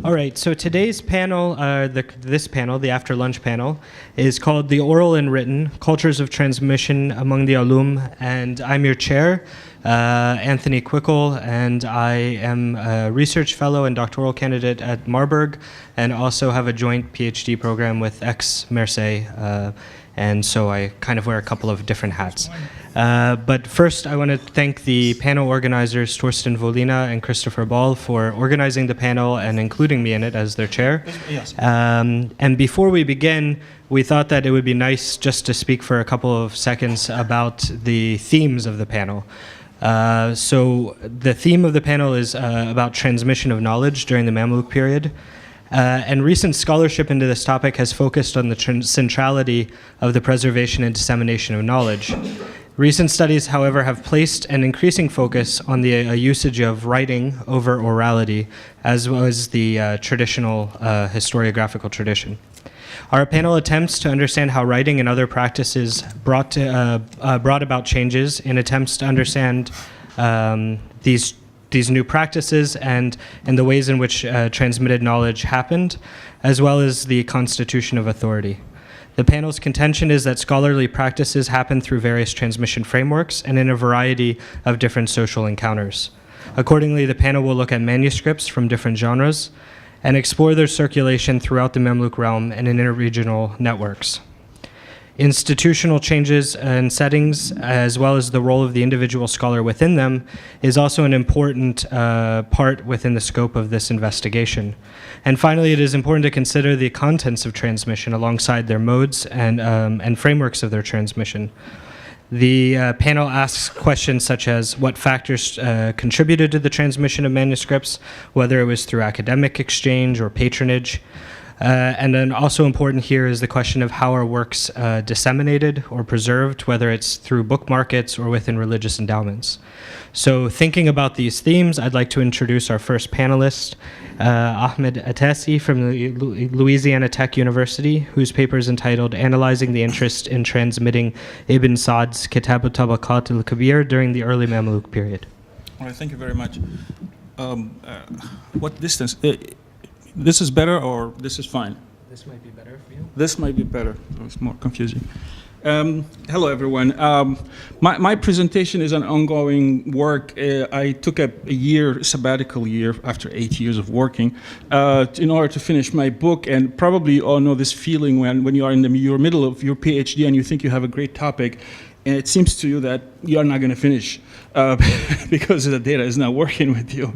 All right, so today's panel, this panel, the after lunch panel, is called The Oral and Written, Cultures of Transmission Among the ʿulūm, and I'm your chair, Anthony Quickel, and I am a research fellow and doctoral candidate at Marburg, and also have a joint PhD program with Aix-Marseille, and so I kind of wear a couple of different hats. But first, I want to thank the panel organizers, Torsten Volina and Christopher Ball, for organizing the panel and including me in it as their chair. Yes. And before we begin, we thought that it would be nice just to speak for a couple of seconds about the themes of the panel. So the theme of the panel is about transmission of knowledge during the Mamluk period. And recent scholarship into this topic has focused on the centrality of the preservation and dissemination of knowledge. Recent studies, however, have placed an increasing focus on the usage of writing over orality, as well as the traditional historiographical tradition. Our panel attempts to understand how writing and other practices brought about changes in attempts to understand these new practices and the ways in which transmitted knowledge happened, as well as the constitution of authority. The panel's contention is that scholarly practices happen through various transmission frameworks and in a variety of different social encounters. Accordingly, the panel will look at manuscripts from different genres and explore their circulation throughout the Mamluk realm and in interregional networks. Institutional changes and settings, as well as the role of the individual scholar within them, is also an important part within the scope of this investigation. And finally, it is important to consider the contents of transmission alongside their modes and frameworks of their transmission. The panel asks questions such as what factors contributed to the transmission of manuscripts, whether it was through academic exchange or patronage. And then also important here is the question of how are works disseminated or preserved, whether it's through book markets or within religious endowments. So thinking about these themes, I'd like to introduce our first panelist, Ahmad Atassi from the Louisiana Tech University, whose paper is entitled Analyzing the Interest in Transmitting Ibn Sa'd's Kitāb al-Ṭabaqāt al-Kabīr during the Early Mamluk Period. All right, thank you very much. What distance? This is better or this is fine? This might be better for you. This might be better. Oh, it's more confusing. Hello, everyone. My presentation is an ongoing work. I took a sabbatical year after 8 years of working in order to finish my book. And probably you all know this feeling when you are in your middle of your PhD and you think you have a great topic, and it seems to you that you are not going to finish because the data is not working with you.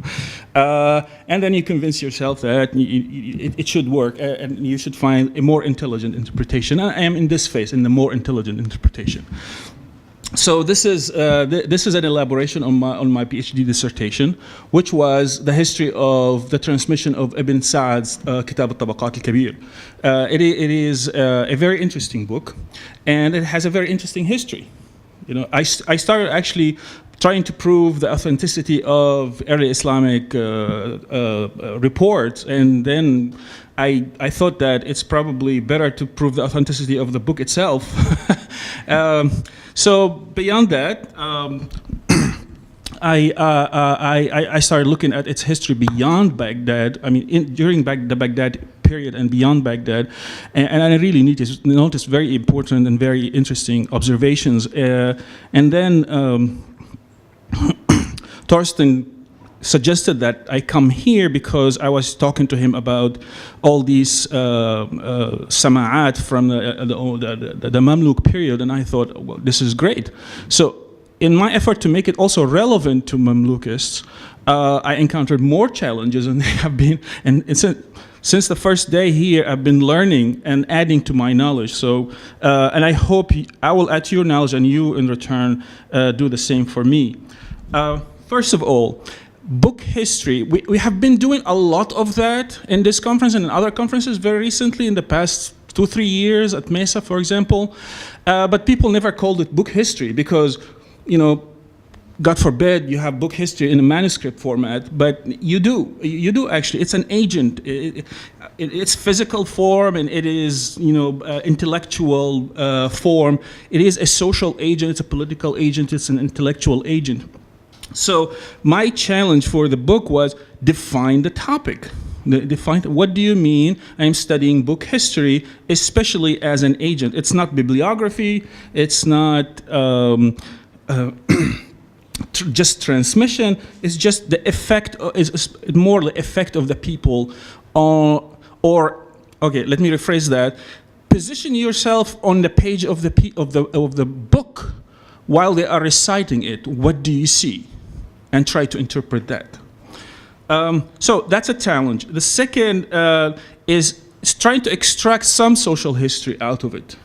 And then you convince yourself that it should work and you should find a more intelligent interpretation. And I am in this phase, in the more intelligent interpretation. So this is an elaboration on my PhD dissertation, which was the history of the transmission of Ibn Sa'd's Kitāb al-Ṭabaqāt al-Kabīr. It is a very interesting book, and it has a very interesting history. You know, I started actually trying to prove the authenticity of early Islamic reports, and then I thought that it's probably better to prove the authenticity of the book itself. So beyond that, I started looking at its history beyond Baghdad. I mean, during the Baghdad period and beyond Baghdad, and I really noticed very important and very interesting observations. And then Torsten suggested that I come here because I was talking to him about all these sama'at from the Mamluk period, and I thought, well, this is great. So in my effort to make it also relevant to Mamlukists, I encountered more challenges, and they have been, and since the first day here, I've been learning and adding to my knowledge. So, and I hope I will add to your knowledge, and you in return do the same for me. First of all, book history. We have been doing a lot of that in this conference and in other conferences very recently in the past 2-3 years at Mesa, for example. But people never called it book history because, you know, God forbid you have book history in a manuscript format, but you do actually. It's an agent. It's physical form, and it is, you know, intellectual form. It is a social agent. It's a political agent. It's an intellectual agent. So my challenge for the book was define the topic. Define, what do you mean I'm studying book history, especially as an agent? It's not bibliography, it's not just transmission, it's just the effect, is more the effect of the people or okay, let me rephrase that. Position yourself on the page of the book while they are reciting it. What do you see? And try to interpret that. So that's a challenge. The second is trying to extract some social history out of it,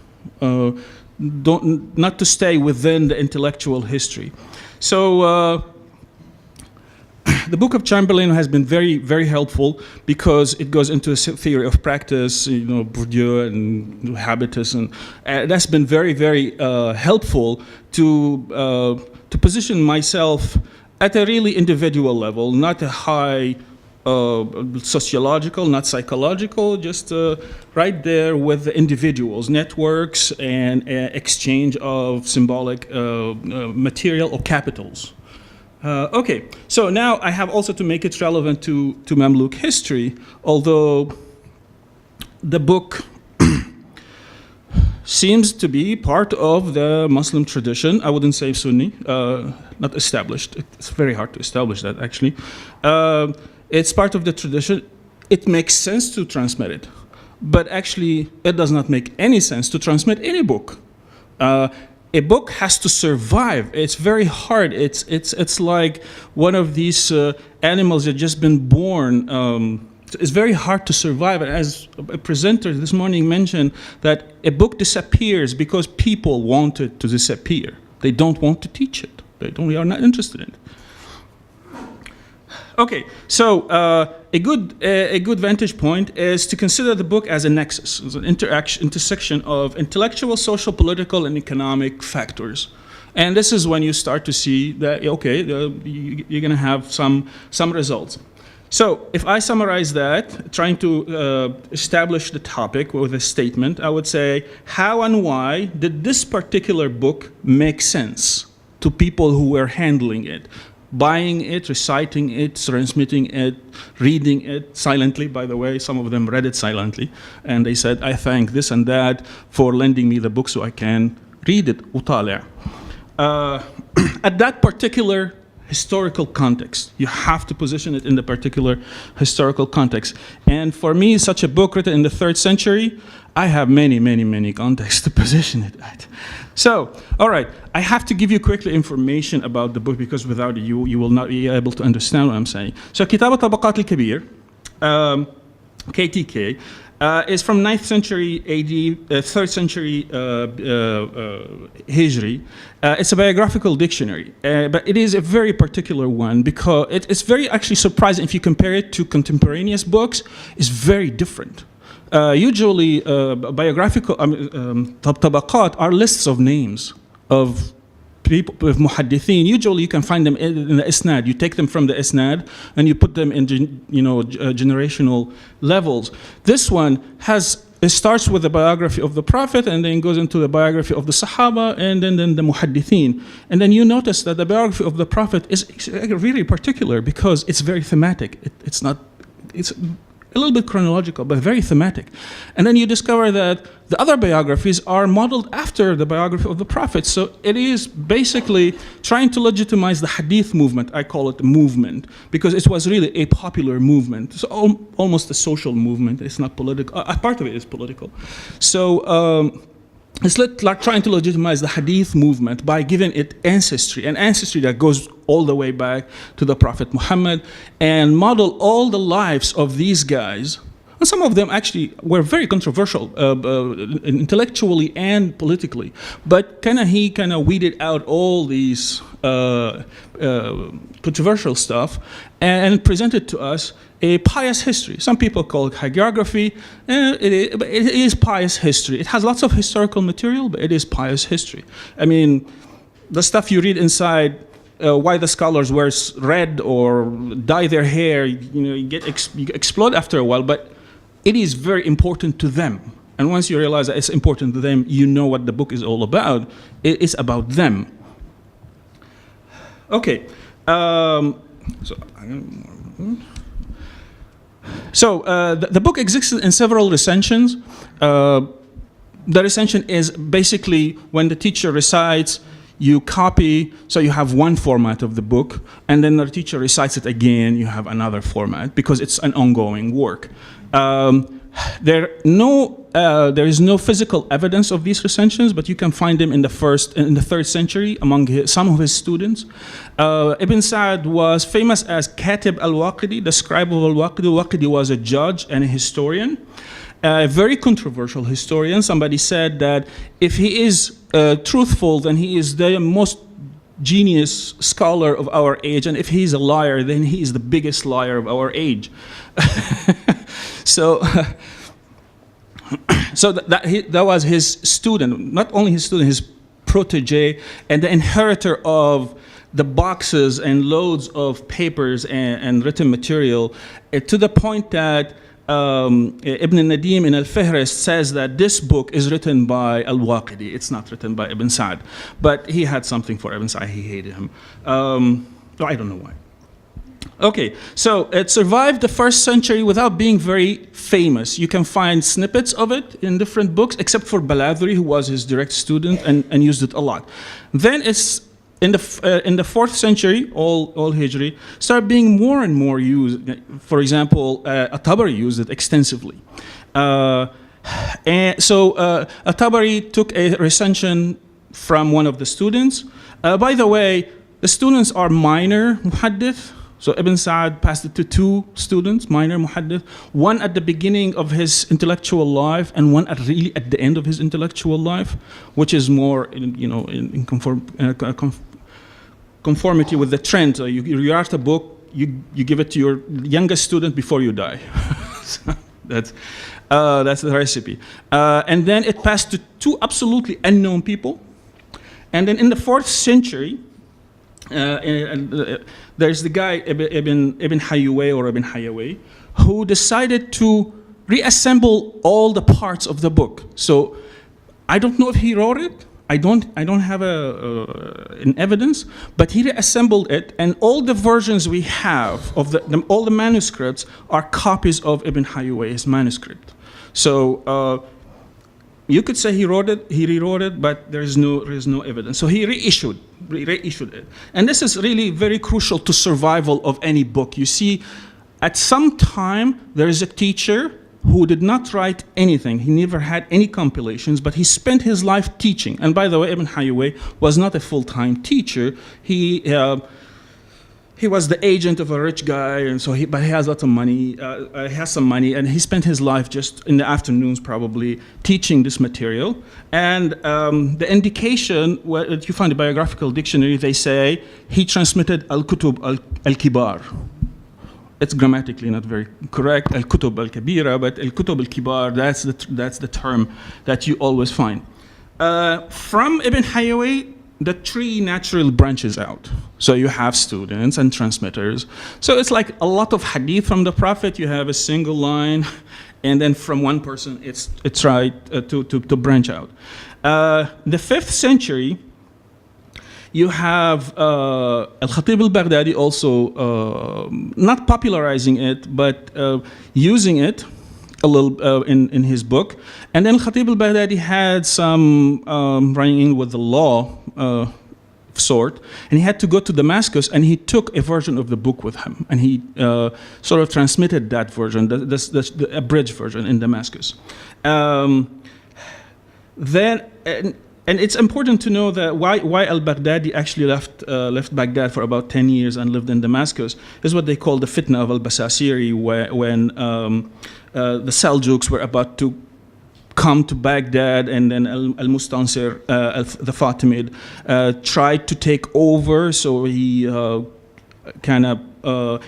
not to stay within the intellectual history. So the Book of Chamberlain has been very, very helpful because it goes into a theory of practice, you know, Bourdieu and habitus, and that's been very, very helpful to position myself at a really individual level, not a high sociological, not psychological, just right there with the individuals, networks, and exchange of symbolic material or capitals. Okay, so now I have also to make it relevant to Mamluk history, although the book seems to be part of the Muslim tradition. I wouldn't say Sunni, not established. It's very hard to establish that, actually. It's part of the tradition. It makes sense to transmit it, but actually it does not make any sense to transmit any book. A book has to survive. It's very hard. It's like one of these animals that just been born. It's very hard to survive. And as a presenter this morning mentioned, that a book disappears because people want it to disappear. They don't want to teach it. They are not interested in it. Okay, so a good vantage point is to consider the book as a nexus, as an intersection of intellectual, social, political, and economic factors. And this is when you start to see that, okay, you're going to have some results. So if I summarize that, trying to establish the topic with a statement, I would say, how and why did this particular book make sense to people who were handling it? Buying it, reciting it, transmitting it, reading it silently, by the way. Some of them read it silently. And they said, I thank this and that for lending me the book so I can read it. At that particular historical context, you have to position it in the particular historical context. And for me, such a book written in the 3rd century, I have many, many, many contexts to position it at. So, all right, I have to give you quickly information about the book because without it, you will not be able to understand what I'm saying. So, Kitāb al-Ṭabaqāt al-Kabīr, KTK, is from 9th century AD, 3rd century Hijri. It's a biographical dictionary, but it is a very particular one because it's very actually surprising if you compare it to contemporaneous books. It's very different. Usually, biographical tabaqat are lists of names of people, of muhaddithin. Usually, you can find them in the isnad. You take them from the isnad and you put them in, generational levels. This one it starts with the biography of the Prophet and then goes into the biography of the Sahaba and then the muhaddithin. And then you notice that the biography of the Prophet is really particular because it's very thematic. It's a little bit chronological, but very thematic. And then you discover that the other biographies are modeled after the biography of the Prophet. So it is basically trying to legitimize the hadith movement. I call it a movement because it was really a popular movement. It's almost a social movement. It's not political. A part of it is political. So it's like trying to legitimize the hadith movement by giving it ancestry, an ancestry that goes all the way back to the Prophet Muhammad, and model all the lives of these guys. And some of them actually were very controversial, intellectually and politically. But he kind of weeded out all these controversial stuff and presented to us a pious history. Some people call it hagiography. It is pious history. It has lots of historical material, but it is pious history. I mean, the stuff you read inside, why the scholars wear red or dye their hair, you explode after a while, but it is very important to them. And once you realize that it's important to them, you know what the book is all about. It is about them. Okay. So the book exists in several recensions. The recension is basically when the teacher recites, you copy, so you have one format of the book, and then the teacher recites it again, you have another format, because it's an ongoing work. There is no physical evidence of these recensions, but you can find them in the 3rd century among some of his students. Ibn Sa'd was famous as Kitāb al-Wāqidi, the scribe of al-Wāqidi. Al-Wāqidi was a judge and a historian, a very controversial historian. Somebody said that if he is truthful, then he is the most genius scholar of our age, and if he's a liar, then he is the biggest liar of our age. So that was his student, not only his student, his protege, and the inheritor of the boxes and loads of papers and written material, to the point that Ibn Nadim in Al-Fihrist says that this book is written by Al-Wāqidi. It's not written by Ibn Sa'd. But he had something for Ibn Sa'd. He hated him. I don't know why. Okay, so it survived the 1st century without being very famous. You can find snippets of it in different books, except for Baladhuri, who was his direct student and used it a lot. Then it's in the 4th century, all Hijri, started being more and more used. For example, al-Tabari used it extensively. And so al-Tabari took a recension from one of the students. By the way, the students are minor muhaddith. So Ibn Sa'd passed it to 2 students, minor muhaddith, one at the beginning of his intellectual life and one at the end of his intellectual life, which is more in conformity with the trend. So you write a book, you give it to your youngest student before you die. So that's the recipe. And then it passed to 2 absolutely unknown people. And then in the 4th century, there's the guy Ibn Hayyaway or Ibn Hayyaway, who decided to reassemble all the parts of the book. So I don't know if he wrote it. I don't have an evidence, but he reassembled it, and all the versions we have of all the manuscripts are copies of Ibn Hayyaway's manuscript. So you could say he wrote it, he rewrote it, but there is no evidence. So he reissued it. And this is really very crucial to survival of any book. You see, at some time, there is a teacher who did not write anything. He never had any compilations, but he spent his life teaching. And by the way, Ibn Hayyaway was not a full-time teacher. He was the agent of a rich guy, and so but he has lots of money. He has some money, and he spent his life just in the afternoons, probably teaching this material. And the indication, if you find a biographical dictionary, they say he transmitted al-Kutub al-Kibar. It's grammatically not very correct, al-Kutub al-Kabira, but al-Kutub al-Kibar, that's the term that you always find. From Ibn Hayyaway, the tree naturally branches out. So you have students and transmitters. So it's like a lot of hadith from the Prophet. You have a single line, and then from one person, it's right to branch out. The 5th century, you have al-Khatib al-Baghdadi also not popularizing it, but using it a little in his book. And then Khatib al-Baghdadi had some running in with the law sort, and he had to go to Damascus, and he took a version of the book with him, and he sort of transmitted that version, the abridged version in Damascus. And it's important to know that why al-Baghdadi actually left Baghdad for about 10 years and lived in Damascus is what they call the fitna of al-Basasiri, when the Seljuks were about to come to Baghdad, and then al-Mustansir, the Fatimid, tried to take over. So he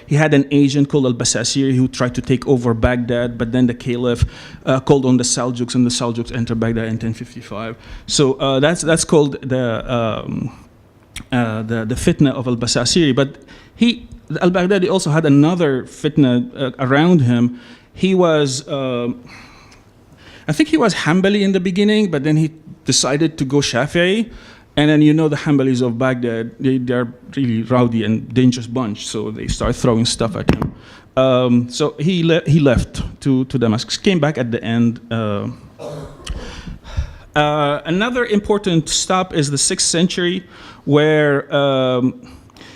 he had an agent called al-Basasiri who tried to take over Baghdad, but then the Caliph called on the Seljuks, and the Seljuks entered Baghdad in 1055. So that's called the fitna of al-Basasiri. But al-Baghdadi also had another fitna around him. He was, I think he was Hanbali in the beginning, but then he decided to go Shafi'i. And then the Hanbalis of Baghdad, they're really rowdy and dangerous bunch, so they start throwing stuff at him. So he left to Damascus, came back at the end. Another important stop is the 6th century, where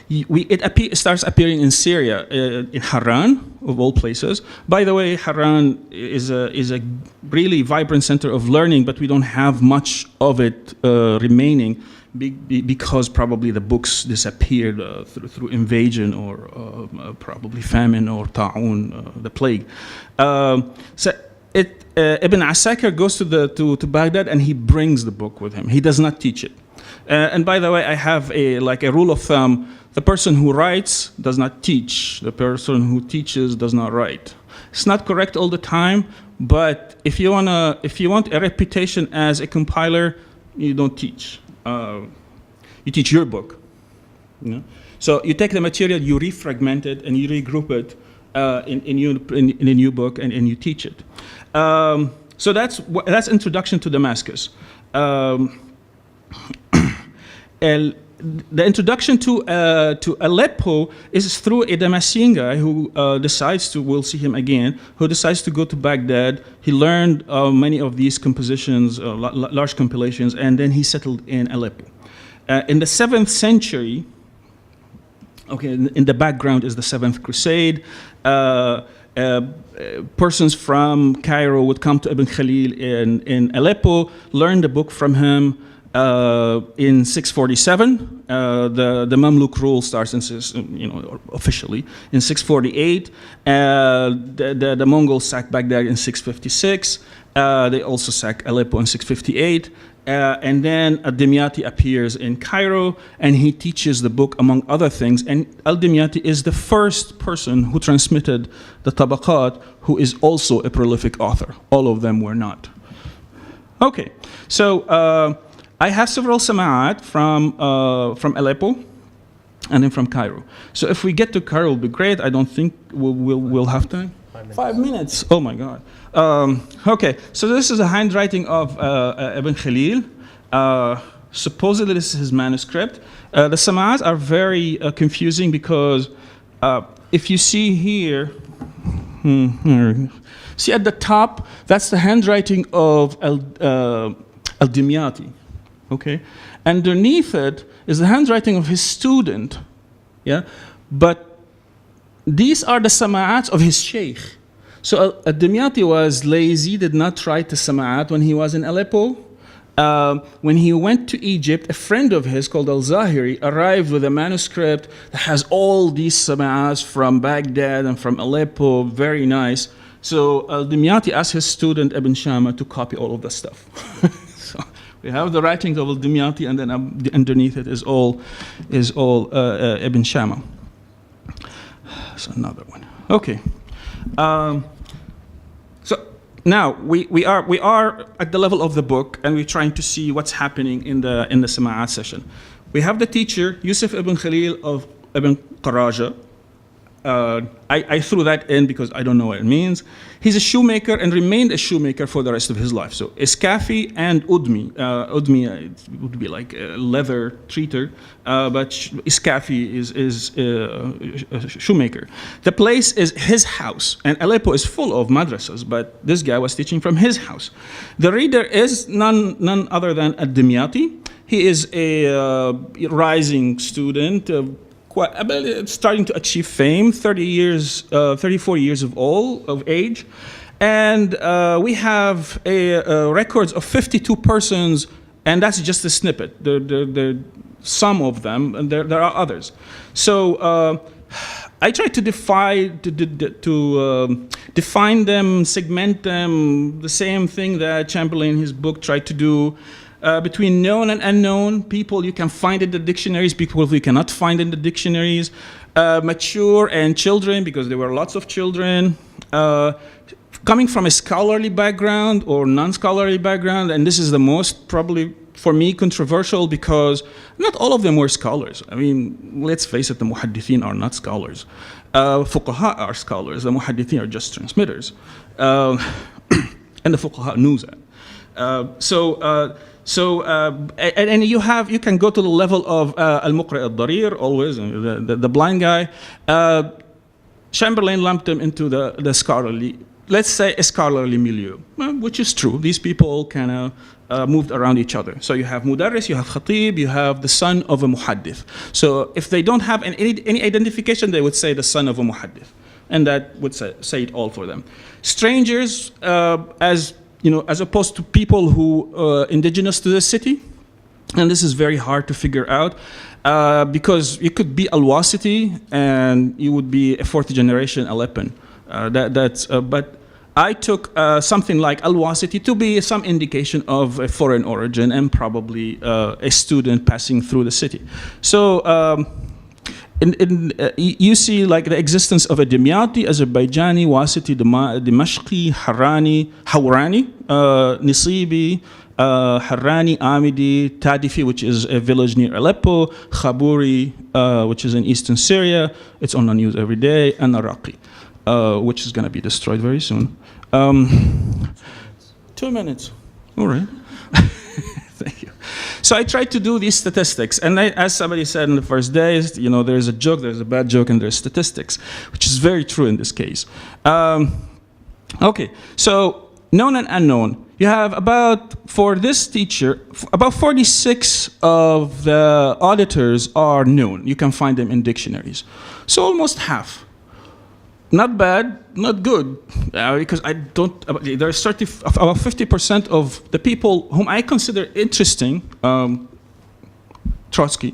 it starts appearing in Syria, in Harran, of all places. By the way, Harran is a really vibrant center of learning, but we don't have much of it remaining because probably the books disappeared through invasion or probably famine or ta'un, the plague. Ibn Asakir goes to Baghdad and he brings the book with him. He does not teach it. And by the way, I have a rule of thumb: the person who writes does not teach. The person who teaches does not write. It's not correct all the time, but if you want a reputation as a compiler, you don't teach. You teach your book. You know? So you take the material, you refragment it, and you regroup it in a new book, and you teach it. So that's introduction to Damascus. The introduction to Aleppo is through a Damascene guy who decides to, we'll see him again, who decides to go to Baghdad. He learned many of these compositions, large compilations, and then he settled in Aleppo. In the 7th century, okay, in the background is the 7th Crusade. Persons from Cairo would come to Ibn Khalil in Aleppo, learn the book from him. In 647, the Mamluk rule starts officially in 648. The Mongols sack Baghdad in 656. They also sack Aleppo in 658. And then al-Dimyati appears in Cairo, and he teaches the book, among other things. And al-Dimyati is the first person who transmitted the Ṭabaqāt, who is also a prolific author. All of them were not. Okay, so I have several sama'at from Aleppo and then from Cairo. So if we get to Cairo, it'll be great. I don't think we'll have time. 5 minutes. Oh my God. Okay, so this is a handwriting of Ibn Khalil. Supposedly this is his manuscript. The sama'at are very confusing because if you see here, see at the top, that's the handwriting of al-Dimyati. Okay, underneath it is the handwriting of his student, yeah, but these are the sama'at of his sheikh. So al-Dimyati was lazy, did not write the sama'at when he was in Aleppo. When he went to Egypt, a friend of his called al-Zahiri arrived with a manuscript that has all these sama'ats from Baghdad and from Aleppo, very nice. So al-Dimyati asked his student Ibn Shama to copy all of the stuff. We have the writings of al-Dimyati, and then underneath it is all Ibn Shama. That's another one. Okay. So now we are at the level of the book, and we're trying to see what's happening in the Sama'at session. We have the teacher Yusuf ibn Khalil of Ibn Qaraja. I threw that in because I don't know what it means. He's a shoemaker and remained a shoemaker for the rest of his life. So Iskafi and Udmi. Udmi would be like a leather treater, but Iskafi is a shoemaker. The place is his house, and Aleppo is full of madrasas, but this guy was teaching from his house. The reader is none other than al-Dimyati. He is a rising student, starting to achieve fame, 34 years of age. And we have records of 52 persons, and that's just a snippet. There some of them, and there are others. So I try to define them, segment them, the same thing that Chamberlain in his book tried to do. Between known and unknown people you can find in the dictionaries, people you cannot find in the dictionaries, mature and children, because there were lots of children, coming from a scholarly background or non-scholarly background, and this is the most probably for me controversial because not all of them were scholars. I mean, let's face it, the muhaddithin are not scholars. Fuqaha are scholars, the muhaddithin are just transmitters. And the fuqaha knew that. And you can go to the level of al-Muqri al-Darir, always, the blind guy. Chamberlain lumped them into the scholarly, let's say a scholarly milieu, which is true. These people kind of moved around each other. So you have mudarris, you have khatib, you have the son of a muhaddith. So if they don't have any identification, they would say the son of a muhaddith. And that would say it all for them. Strangers, as opposed to people who indigenous to the city, and this is very hard to figure out, because you could be al-Wasiti and you would be a fourth generation Aleppan. But I took something like al-Wasiti to be some indication of a foreign origin and probably a student passing through the city. So you see like the existence of a Dimyati, Azerbaijani, Wasiti, Dimashqi, Harrani, Nisibi, Harrani, Amidi, Tadifi, which is a village near Aleppo, Khaburi, which is in eastern Syria, it's on the news every day, and Iraqi, which is going to be destroyed very soon. 2 minutes. All right. Thank you. So I tried to do these statistics, and as somebody said in the first days, there's a joke, there's a bad joke, and there's statistics, which is very true in this case. Okay, so known and unknown. You have for this teacher, about 46 of the auditors are known. You can find them in dictionaries. So almost half. Not bad, not good, because about 50% of the people whom I consider interesting, Trotsky,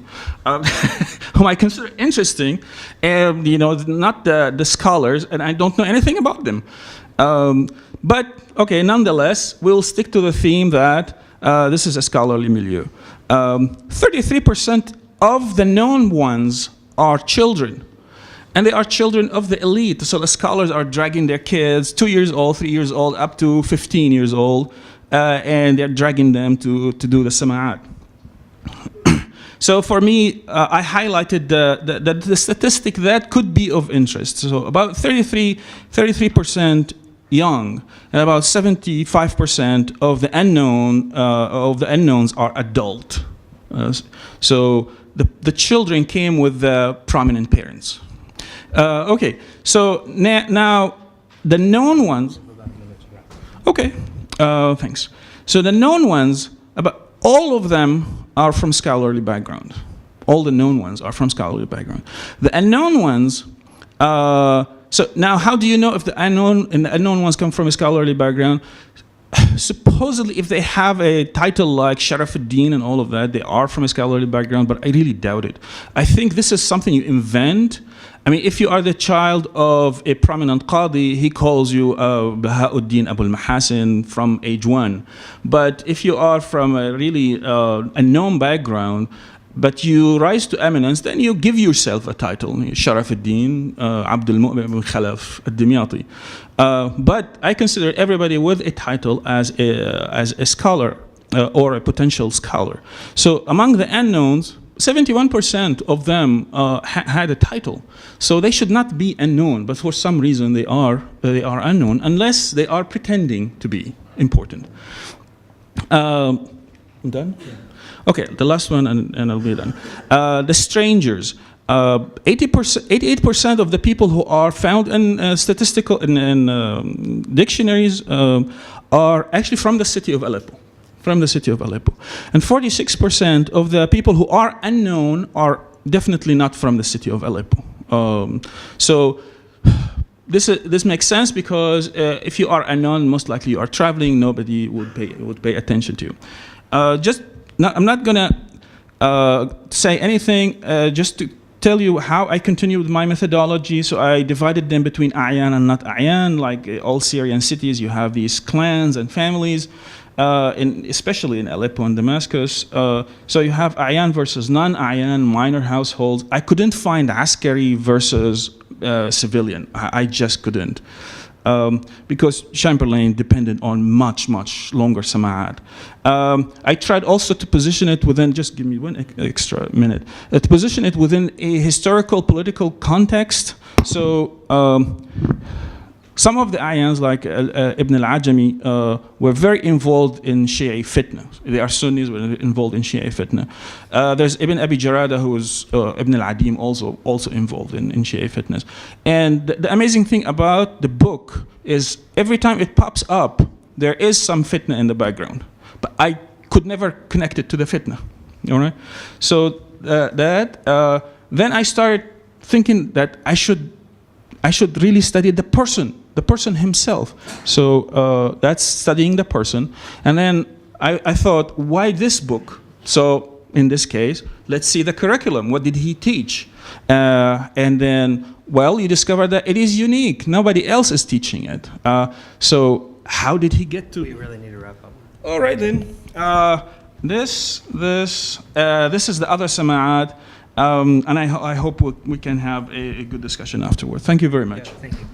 whom I consider interesting, not the scholars, and I don't know anything about them. But, okay, nonetheless, we'll stick to the theme that this is a scholarly milieu. 33% of the known ones are children. And they are children of the elite. So the scholars are dragging their kids, 2 years old, 3 years old, up to 15 years old, and they're dragging them to do the sama'at. So for me, I highlighted the statistic that could be of interest. So about 33% young, and about 75% of the unknowns are adult. So the children came with the prominent parents. Okay, so now the known ones. Okay, thanks. So the known ones, about all of them are from scholarly background. All the known ones are from scholarly background. The unknown ones. So now, how do you know if the unknown ones come from a scholarly background? Supposedly, if they have a title like Sharafuddin and all of that, they are from a scholarly background, but I really doubt it. I think this is something you invent. I mean, if you are the child of a prominent qadi, he calls you Bahauddin Abul Mahasin from age 1. But if you are from a really unknown background, but you rise to eminence, then you give yourself a title, Sharafuddin Abdul Mu'min ibn Khalaf al-Dimyati. But I consider everybody with a title as a scholar or a potential scholar. So among the unknowns, 71% of them had a title. So they should not be unknown, but for some reason they are unknown, unless they are pretending to be important. I'm done? Okay, the last one, and I'll be done. The strangers. 88% of the people who are found in dictionaries are actually from the city of Aleppo. From the city of Aleppo. And 46% of the people who are unknown are definitely not from the city of Aleppo. So this makes sense because if you are unknown, most likely you are traveling, nobody would pay attention to you. I'm not gonna say anything, just to tell you how I continue with my methodology. So I divided them between A'yan and not A'yan. Like all Syrian cities, you have these clans and families. Especially in Aleppo and Damascus. So you have A'yan versus non-A'yan, minor households. I couldn't find Askari versus civilian. I just couldn't. Because Chamberlain depended on much, much longer sama'at. I tried also to position it within, just give me one extra minute, to position it within a historical, political context. So some of the ayans, like Ibn al-Ajami, were very involved in Shi'i fitna. They are Sunnis, were involved in Shi'i fitna. There's Ibn Abi Jarada, who was Ibn al-Adim, also involved in Shi'i fitnas. And the amazing thing about the book is every time it pops up, there is some fitna in the background. But I could never connect it to the fitna. All right? So then I started thinking that I should really study the person himself. So that's studying the person. And then I thought, why this book? So in this case, let's see the curriculum. What did he teach? And then, well, you discover that it is unique. Nobody else is teaching it. So how did he get to? We really need to wrap up. All right then. This is the other sama'at. And I hope we can have a good discussion afterward. Thank you very much. Yeah, thank you.